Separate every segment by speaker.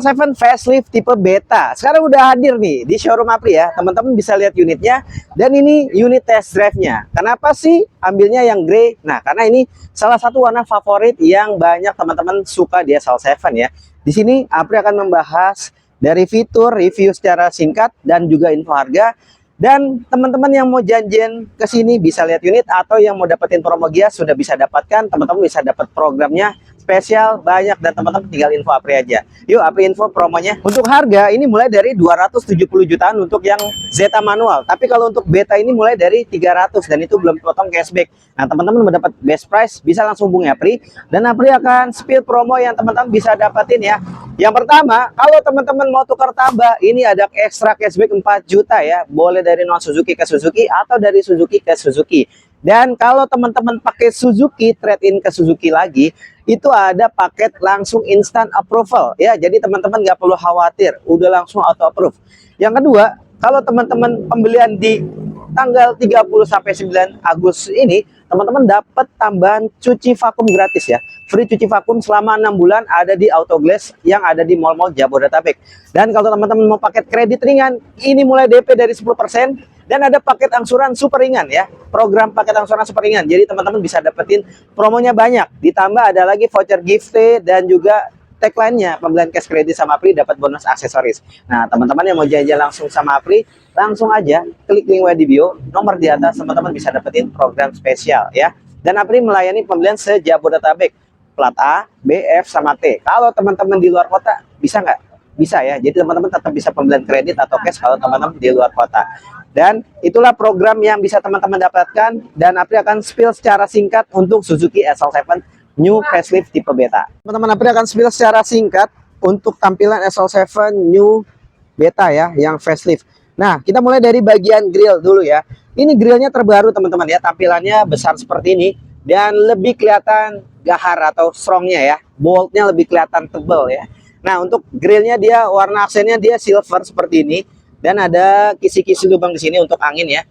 Speaker 1: 7 facelift tipe beta sekarang udah hadir nih di showroom Apri ya. Teman-teman bisa lihat unitnya, dan ini unit test drive-nya. Kenapa sih ambilnya yang grey? Nah, karena ini salah satu warna favorit yang banyak teman-teman suka di SL7 ya. Di sini Apri akan membahas dari fitur, review secara singkat, dan juga info harga. Dan teman-teman yang mau janjian ke sini bisa lihat unit, atau yang mau dapetin promo Gias sudah bisa dapatkan. Teman-teman bisa dapat programnya spesial banyak, dan teman-teman tinggal info Apri aja. Yuk Apri info promonya. Untuk harga ini mulai dari 270 jutaan untuk yang Zeta manual. Tapi kalau untuk beta ini mulai dari 300, dan itu belum potong cashback. Nah, teman-teman mendapat best price bisa langsung hubungi Apri, dan Apri akan spill promo yang teman-teman bisa dapatin ya. Yang pertama, kalau teman-teman mau tukar tambah, ini ada ekstra cashback 4 juta ya. Boleh dari non Suzuki ke Suzuki, atau dari Suzuki ke Suzuki. Dan kalau teman-teman pakai Suzuki, trade-in ke Suzuki lagi, itu ada paket langsung instant approval ya. Jadi teman-teman nggak perlu khawatir, udah langsung auto approve. Yang kedua, kalau teman-teman pembelian di tanggal 30 sampai 9 Agustus ini, teman-teman dapat tambahan cuci vakum gratis ya. Free cuci vakum selama 6 bulan ada di Autoglass yang ada di mall-mall Jabodetabek. Dan kalau teman-teman mau paket kredit ringan, ini mulai DP dari 10%, dan ada paket angsuran super ringan ya. Program paket angsuran super ringan. Jadi teman-teman bisa dapetin promonya banyak. Ditambah ada lagi voucher gift dan juga tagline-nya, pembelian cash kredit sama Apri dapat bonus aksesoris. Nah, teman-teman yang mau jajan langsung sama Apri, langsung aja klik link di bio, nomor di atas, teman-teman bisa dapetin program spesial ya. Dan Apri melayani pembelian se-Jabodetabek, plat A, B, F, sama T. Kalau teman-teman di luar kota, bisa nggak? Bisa ya. Jadi teman-teman tetap bisa pembelian kredit atau cash kalau teman-teman di luar kota. Dan itulah program yang bisa teman-teman dapatkan, dan Apri akan spill secara singkat untuk Suzuki SL7 New Facelift tipe beta. Teman-teman, Apri akan spill secara singkat untuk tampilan SL7 New Beta ya, yang facelift. Nah, kita mulai dari bagian grill dulu ya. Ini grillnya terbaru teman-teman ya, tampilannya besar seperti ini, dan lebih kelihatan gahar atau strongnya ya. Boltnya lebih kelihatan tebal ya. Nah, untuk grillnya dia warna aksennya dia silver seperti ini. Dan ada kisi-kisi lubang di sini untuk angin ya.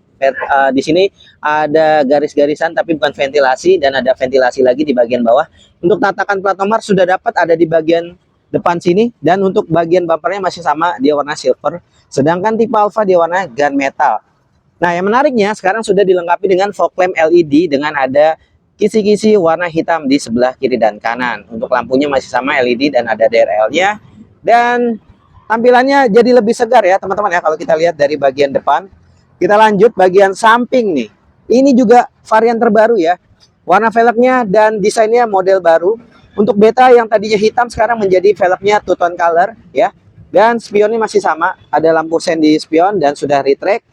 Speaker 1: Di sini ada garis-garisan tapi bukan ventilasi, dan ada ventilasi lagi di bagian bawah. Untuk tatakan plat nomor sudah dapat ada di bagian depan sini, dan untuk bagian bumpernya masih sama, dia warna silver. Sedangkan tipe Alfa dia warna gunmetal. Nah, yang menariknya sekarang sudah dilengkapi dengan fog lamp LED dengan ada kisi-kisi warna hitam di sebelah kiri dan kanan. Untuk lampunya masih sama LED dan ada DRL-nya. Dan tampilannya jadi lebih segar ya teman-teman ya, kalau kita lihat dari bagian depan. Kita lanjut bagian samping nih. Ini juga varian terbaru ya. Warna velgnya dan desainnya model baru. Untuk beta yang tadinya hitam sekarang menjadi velgnya two tone color ya. Dan spionnya masih sama, ada lampu sen di spion dan sudah retract.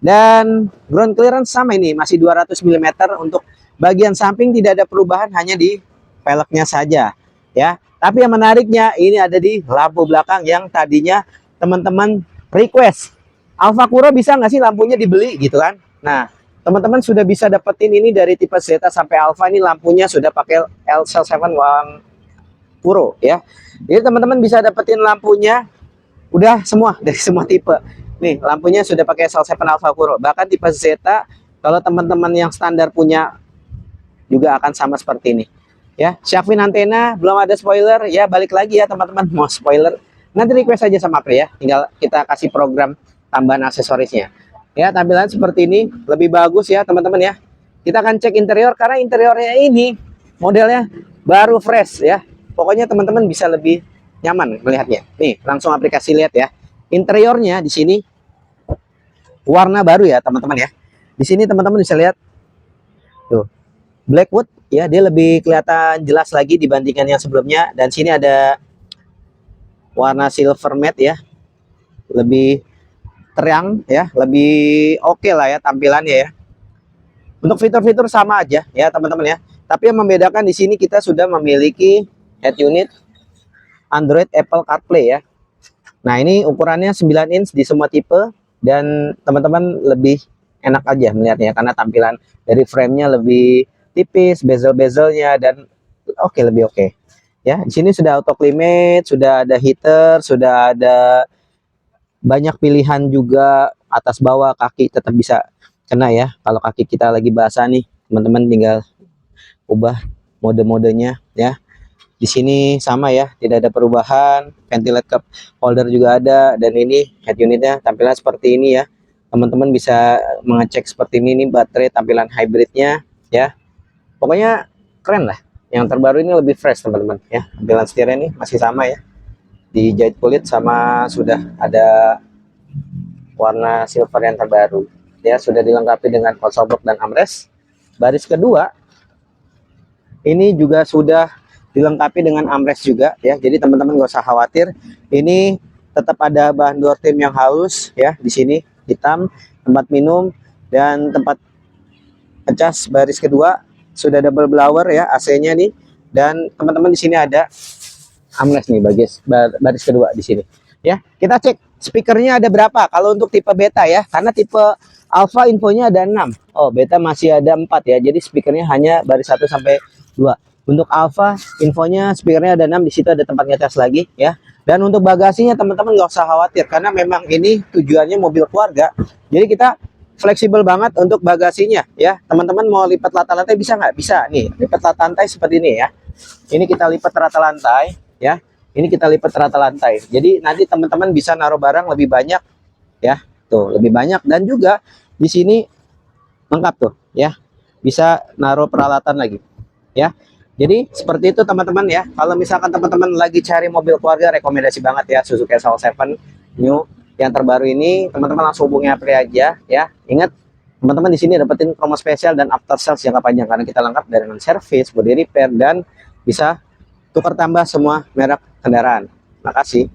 Speaker 1: Dan ground clearance sama ini, masih 200 mm. Untuk bagian samping tidak ada perubahan, hanya di velgnya saja ya. Tapi yang menariknya ini ada di lampu belakang yang tadinya teman-teman request. Alfa Kuro bisa nggak sih lampunya dibeli gitu kan? Nah, teman-teman sudah bisa dapetin ini dari tipe Zeta sampai Alfa, ini lampunya sudah pakai LCL7 One Kuro ya. Jadi teman-teman bisa dapetin lampunya udah semua dari semua tipe. Nih, lampunya sudah pakai SL7 Alfa Kuro. Bahkan tipe Zeta kalau teman-teman yang standar punya juga akan sama seperti ini. Ya, Syafin antena belum ada spoiler ya, balik lagi ya teman-teman, mau spoiler nanti request aja sama Apri ya, tinggal kita kasih program tambahan aksesorisnya ya. Tampilan seperti ini lebih bagus ya teman-teman ya. Kita akan cek interior, karena interiornya ini modelnya baru fresh ya. Pokoknya teman-teman bisa lebih nyaman melihatnya. Nih, langsung aplikasi lihat ya. Interiornya di sini warna baru ya teman-teman ya. Di sini teman-teman bisa lihat tuh, Blackwood ya, dia lebih kelihatan jelas lagi dibandingkan yang sebelumnya. Dan sini ada warna silver matte ya, lebih terang ya, lebih oke lah ya tampilannya ya. Untuk fitur-fitur sama aja ya teman-teman ya. Tapi yang membedakan di sini kita sudah memiliki head unit Android Apple CarPlay ya. Nah, ini ukurannya 9 inch di semua tipe, dan teman-teman lebih enak aja melihatnya karena tampilan dari framenya lebih tipis, bezel-bezelnya, dan lebih oke. Ya, di sini sudah auto climate, sudah ada heater, sudah ada banyak pilihan juga, atas bawah, kaki tetap bisa kena ya. Kalau kaki kita lagi basah nih, teman-teman tinggal ubah mode-modenya ya. Di sini sama ya, tidak ada perubahan. Ventilator cup holder juga ada, dan ini head unitnya tampilan seperti ini ya. Teman-teman bisa mengecek seperti ini baterai tampilan hybridnya ya. Pokoknya keren lah. Yang terbaru ini lebih fresh teman-teman ya. Tampilan setirnya ini masih sama ya. Dijahit kulit sama sudah ada warna silver yang terbaru. Ya, sudah dilengkapi dengan console box dan armrest. Baris kedua ini juga sudah dilengkapi dengan armrest juga ya. Jadi teman-teman gak usah khawatir. Ini tetap ada bahan door trim yang halus ya, di sini hitam, tempat minum dan tempat ngecas. Baris kedua sudah double blower ya, AC-nya nih, dan teman-teman di sini ada armrest nih baris kedua di sini. Ya, kita cek speakernya ada berapa. Kalau untuk tipe beta ya, karena tipe alpha infonya ada 6. Oh, beta masih ada 4 ya. Jadi speakernya hanya baris 1 sampai 2. Untuk alpha infonya speakernya ada 6, di situ ada tempat ngecas lagi ya. Dan untuk bagasinya teman-teman nggak usah khawatir karena memang ini tujuannya mobil keluarga. Jadi kita fleksibel banget untuk bagasinya ya. Teman-teman mau lipat rata lantai bisa nggak? Bisa nih, lipat rata lantai seperti ini ya. Ini kita lipat rata lantai ya. Ini kita lipat rata lantai. Jadi nanti teman-teman bisa naruh barang lebih banyak ya. Tuh, lebih banyak, dan juga di sini lengkap tuh ya. Bisa naruh peralatan lagi ya. Jadi seperti itu teman-teman ya. Kalau misalkan teman-teman lagi cari mobil keluarga, rekomendasi banget ya Suzuki SL7 New yang terbaru ini. Teman-teman langsung hubungi Apri aja ya. Ingat, teman-teman di sini dapetin promo spesial dan after sales jangka panjang karena kita lengkap dengan service, body repair, dan bisa tukar tambah semua merek kendaraan. Makasih.